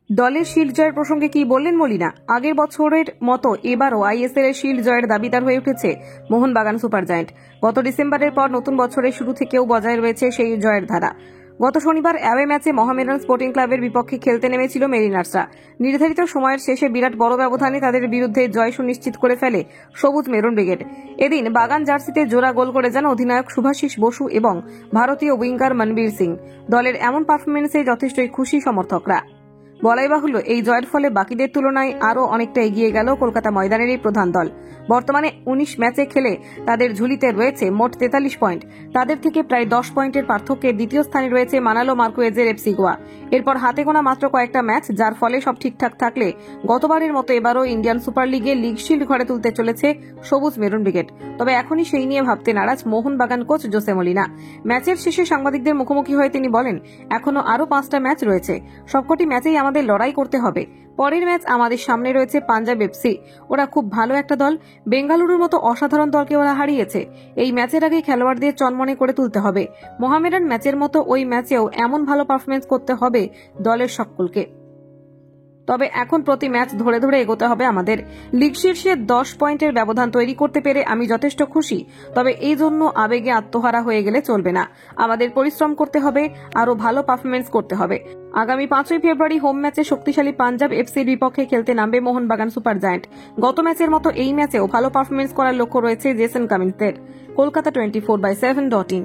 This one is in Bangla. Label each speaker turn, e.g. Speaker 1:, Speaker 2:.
Speaker 1: দলের শিল্ড জয়ের প্রসঙ্গে কি বললেন মলিনা? আগের বছরের মতো এবারও আইএসএল এর শিল্ড জয়ের দাবিদার হয়ে উঠেছে মোহনবাগান সুপার জায়ান্ট। গত ডিসেম্বরের পর নতুন বছরের শুরু থেকেও বজায় রয়েছে সেই জয়ের ধারা। গত শনিবার অ্যাওয়ে ম্যাচে মোহামেডান স্পোর্টিং ক্লাবের বিপক্ষে খেলতে নেমেছিল মেরিনার্সরা। নির্ধারিত সময়ের শেষে বিরাট বড় ব্যবধানে তাদের বিরুদ্ধে জয় সুনিশ্চিত করে ফেলে সবুজ মেরুন ব্রিগেড। এদিন বাগান জার্সিতে জোড়া গোল করে যান অধিনায়ক শুভাশিস বসু এবং ভারতীয় উইঙ্গার মনবীর সিং। দলের এমন পারফরমেন্সে যথেষ্টই খুশি সমর্থকরা। বলাই বাহুল্য, এই জয়ের ফলে বাকিদের তুলনায় আরও অনেকটা এগিয়ে গেল কলকাতা ময়দানের এই প্রধান দল। বর্তমানে 19 ম্যাচে খেলে তাদের ঝুলিতে রয়েছে মোট 43 পয়েন্ট। তাদের থেকে প্রায় 10 পয়েন্টের পার্থক্যে দ্বিতীয় স্থানে রয়েছে মানালো মার্কুয়েজের এফসি গোয়া। এরপর হাতে গোনা মাত্র কয়েকটা ম্যাচ, যার ফলে সব ঠিকঠাক থাকলে গতবারের মতো এবারও ইন্ডিয়ান সুপার লিগে লিগ শিল্ড ঘরে তুলতে চলেছে সবুজ মেরুন ব্রিগেড। তবে এখনই সেই নিয়ে ভাবতে নারাজ মোহনবাগান কোচ জোসে মলিনা। ম্যাচের শেষে সাংবাদিকদের মুখোমুখি হয়ে তিনি বলেন, এখনো আরও 5টা ম্যাচ রয়েছে, সবকটি ম্যাচেই আমাদের লড়াই করতে হবে। পরের ম্যাচ আমাদের সামনে রয়েছে পাঞ্জাব এফসি। ওরা খুব ভালো একটা দল, বেঙ্গালুরুর মতো অসাধারণ দলকে ওরা হারিয়েছে। এই ম্যাচের আগে খেলোয়াড়দের চনমনে করে তুলতে হবে। মোহামেডান ম্যাচের মতো ওই ম্যাচেও এমন ভালো পারফরমেন্স করতে হবে দলের সকলকে। তবে এখন প্রতি ম্যাচ ধরে ধরে এগোতে হবে আমাদের। লিগ শীর্ষে 10 পয়েন্টের ব্যবধান তৈরি করতে পেরে আমি যথেষ্ট খুশি। তবে এই জন্য আবেগে আত্মহারা হয়ে গেলে চলবে না। আমাদের পরিশ্রম করতে হবে, আরো ভালো পারফরমেন্স করতে হবে। আগামী 5ই ফেব্রুয়ারি হোম ম্যাচে শক্তিশালী পাঞ্জাব এফসির বিপক্ষে খেলতে নামবে মোহনবাগান সুপার জায়ান্ট। গত ম্যাচের মতো এই ম্যাচেও ভালো পারফরমেন্স করার লক্ষ্য রয়েছে জেসন কামিন্সদের। কলকাতা 24/7.in।